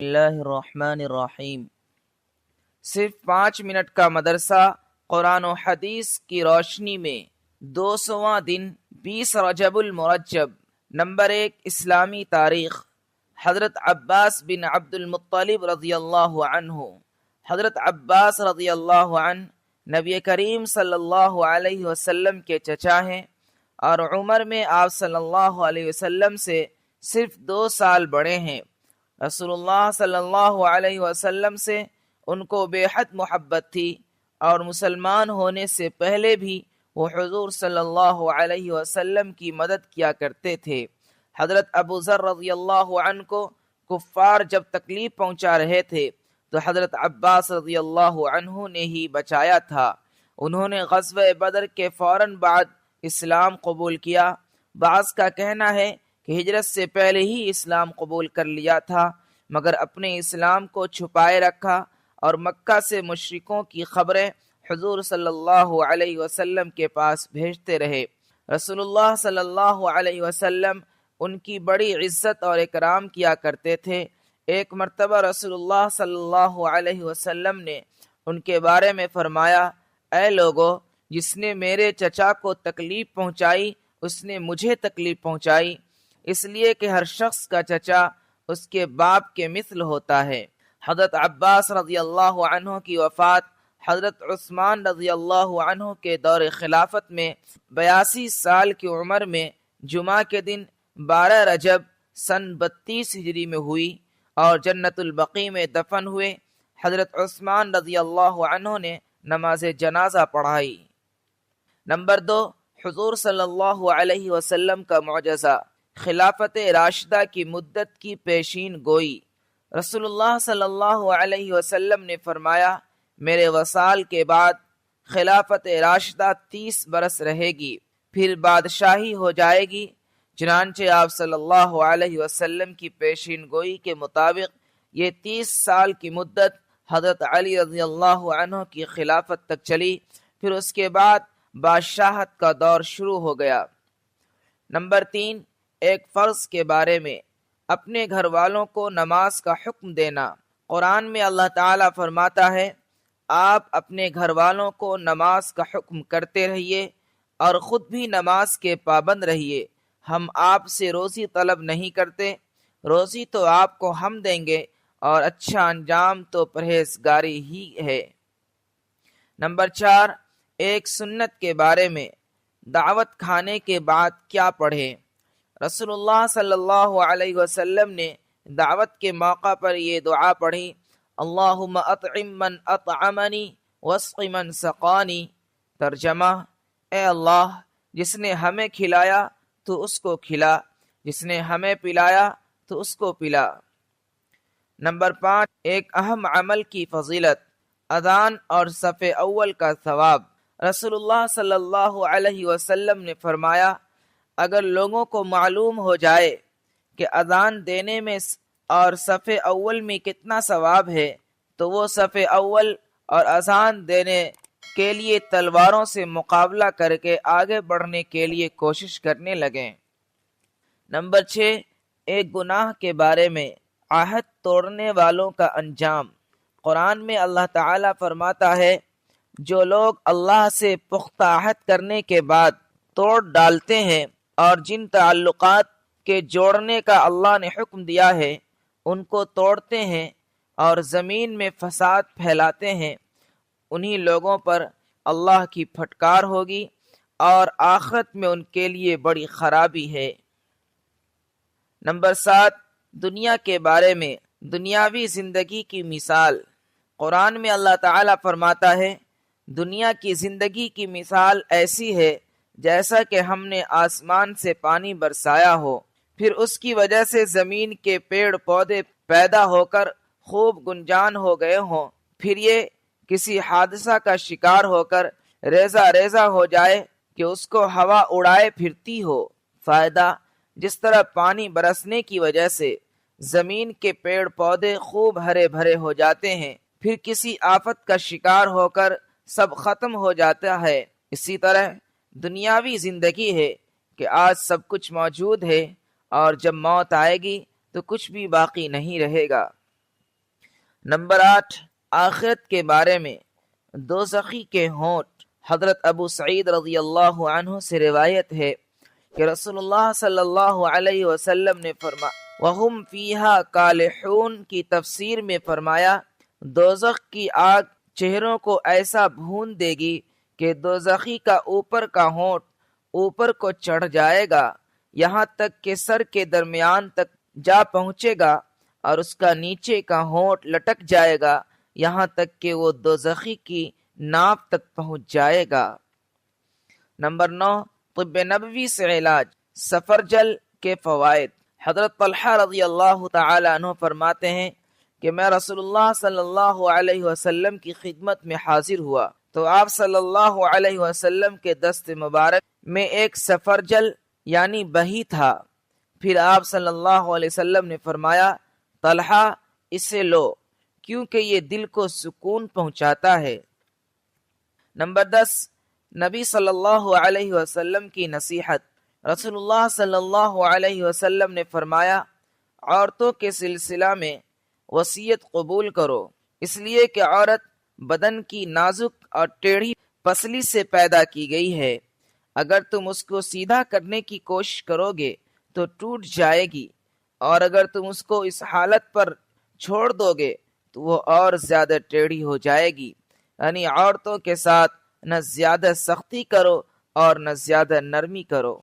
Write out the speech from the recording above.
اللہ الرحمن الرحیم۔ صرف 5 منٹ کا مدرسہ قرآن و حدیث کی روشنی میں 200واں دن 20 رجب المرجب۔ نمبر 1، اسلامی تاریخ۔ حضرت عباس بن عبد المطلب رضی اللہ عنہ۔ حضرت عباس رضی اللہ عنہ نبی کریم صلی اللہ علیہ وسلم کے چچا ہیں اور عمر میں آپ صلی اللہ علیہ وسلم سے صرف 2 سال بڑے ہیں۔ رسول اللہ صلی اللہ علیہ وسلم سے ان کو بے حد محبت تھی اور مسلمان ہونے سے پہلے بھی وہ حضور صلی اللہ علیہ وسلم کی مدد کیا کرتے تھے۔ حضرت ابو ذر رضی اللہ عنہ کو کفار جب تکلیف پہنچا رہے تھے تو حضرت عباس رضی اللہ عنہ نے ہی بچایا تھا۔ انہوں نے غزوہ بدر کے فوراً بعد اسلام قبول کیا۔ بعض کا کہنا ہے کہ ہجرت سے پہلے ہی اسلام قبول کر لیا تھا، مگر اپنے اسلام کو چھپائے رکھا اور مکہ سے مشرکوں کی خبریں حضور صلی اللہ علیہ وسلم کے پاس بھیجتے رہے۔ رسول اللہ صلی اللہ علیہ وسلم ان کی بڑی عزت اور اکرام کیا کرتے تھے۔ ایک مرتبہ رسول اللہ صلی اللہ علیہ وسلم نے ان کے بارے میں فرمایا، اے لوگو، جس نے میرے چچا کو تکلیف پہنچائی اس نے مجھے تکلیف پہنچائی، اس لیے کہ ہر شخص کا چچا اس کے باپ کے مثل ہوتا ہے۔ حضرت عباس رضی اللہ عنہ کی وفات حضرت عثمان رضی اللہ عنہ کے دور خلافت میں 82 سال کی عمر میں جمعہ کے دن 12 رجب سن 32 ہجری میں ہوئی اور جنت البقیع میں دفن ہوئے۔ حضرت عثمان رضی اللہ عنہ نے نماز جنازہ پڑھائی۔ نمبر 2، حضور صلی اللہ علیہ وسلم کا معجزہ، خلافت راشدہ کی مدت کی پیشین گوئی۔ رسول اللہ صلی اللہ علیہ وسلم نے فرمایا، میرے وصال کے بعد خلافت راشدہ 30 برس رہے گی، پھر بادشاہی ہو جائے گی۔ چنانچہ آپ صلی اللہ علیہ وسلم کی پیشین گوئی کے مطابق یہ 30 سال کی مدت حضرت علی رضی اللہ عنہ کی خلافت تک چلی، پھر اس کے بعد بادشاہت کا دور شروع ہو گیا۔ نمبر 3، ایک فرض کے بارے میں، اپنے گھر والوں کو نماز کا حکم دینا۔ قرآن میں اللہ تعالیٰ فرماتا ہے، آپ اپنے گھر والوں کو نماز کا حکم کرتے رہیے اور خود بھی نماز کے پابند رہیے۔ ہم آپ سے روزی طلب نہیں کرتے، روزی تو آپ کو ہم دیں گے اور اچھا انجام تو پرہیزگاری ہی ہے۔ نمبر 4، ایک سنت کے بارے میں، دعوت کھانے کے بعد کیا پڑھیں۔ رسول اللہ صلی اللہ علیہ وسلم نے دعوت کے موقع پر یہ دعا پڑھی، اللہم اطعم من اطعمنی واسق من سقانی۔ ترجمہ، اے اللہ، جس نے ہمیں کھلایا تو اس کو کھلا، جس نے ہمیں پلایا تو اس کو پلا۔ نمبر 5، ایک اہم عمل کی فضیلت، اذان اور صف اول کا ثواب۔ رسول اللہ صلی اللہ علیہ وسلم نے فرمایا، اگر لوگوں کو معلوم ہو جائے کہ اذان دینے میں اور صف اول میں کتنا ثواب ہے تو وہ صف اول اور اذان دینے کے لیے تلواروں سے مقابلہ کر کے آگے بڑھنے کے لیے کوشش کرنے لگیں۔ نمبر 6، ایک گناہ کے بارے میں، عہد توڑنے والوں کا انجام۔ قرآن میں اللہ تعالیٰ فرماتا ہے، جو لوگ اللہ سے پختہ عہد کرنے کے بعد توڑ ڈالتے ہیں اور جن تعلقات کے جوڑنے کا اللہ نے حکم دیا ہے ان کو توڑتے ہیں اور زمین میں فساد پھیلاتے ہیں، انہی لوگوں پر اللہ کی پھٹکار ہوگی اور آخرت میں ان کے لیے بڑی خرابی ہے۔ نمبر 7، دنیا کے بارے میں، دنیاوی زندگی کی مثال۔ قرآن میں اللہ تعالیٰ فرماتا ہے، دنیا کی زندگی کی مثال ایسی ہے جیسا کہ ہم نے آسمان سے پانی برسایا ہو، پھر اس کی وجہ سے زمین کے پیڑ پودے پیدا ہو کر خوب گنجان ہو گئے ہوں، پھر یہ کسی حادثہ کا شکار ہو کر ریزہ ریزہ ہو جائے کہ اس کو ہوا اڑائے پھرتی ہو۔ فائدہ، جس طرح پانی برسنے کی وجہ سے زمین کے پیڑ پودے خوب ہرے بھرے ہو جاتے ہیں، پھر کسی آفت کا شکار ہو کر سب ختم ہو جاتا ہے، اسی طرح دنیاوی زندگی ہے کہ آج سب کچھ موجود ہے اور جب موت آئے گی تو کچھ بھی باقی نہیں رہے گا۔ نمبر 8، آخرت کے بارے میں دوزخی کے ہونٹ۔ حضرت ابو سعید رضی اللہ عنہ سے روایت ہے کہ رسول اللہ صلی اللہ علیہ وسلم نے وَهُمْ فِيهَا كَالِحُونَ کی تفسیر میں فرمایا، دوزخ کی آگ چہروں کو ایسا بھون دے گی کہ دوزخی کا اوپر کا ہونٹ اوپر کو چڑھ جائے گا، یہاں تک کہ سر کے درمیان تک جا پہنچے گا، اور اس کا نیچے کا ہونٹ لٹک جائے گا، یہاں تک کہ وہ دوزخی کی ناف تک پہنچ جائے گا۔ نمبر 9، طب نبوی سے علاج، سفرجل کے فوائد۔ حضرت طلحہ رضی اللہ تعالی عنہ فرماتے ہیں کہ میں رسول اللہ صلی اللہ علیہ وسلم کی خدمت میں حاضر ہوا تو آپ صلی اللہ علیہ وسلم کے دست مبارک میں ایک سفرجل یعنی بہی تھا۔ پھر آپ صلی اللہ علیہ وسلم نے فرمایا، طلحہ اسے لو کیونکہ یہ دل کو سکون پہنچاتا ہے۔ نمبر 10، نبی صلی اللہ علیہ وسلم کی نصیحت۔ رسول اللہ صلی اللہ علیہ وسلم نے فرمایا، عورتوں کے سلسلہ میں وصیت قبول کرو، اس لیے کہ عورت بدن کی نازک اور ٹیڑھی پسلی سے پیدا کی گئی ہے، اگر تم اس کو سیدھا کرنے کی کوشش کرو گے تو ٹوٹ جائے گی، اور اگر تم اس کو اس حالت پر چھوڑ دو گے تو وہ اور زیادہ ٹیڑھی ہو جائے گی۔ یعنی عورتوں کے ساتھ نہ زیادہ سختی کرو اور نہ زیادہ نرمی کرو۔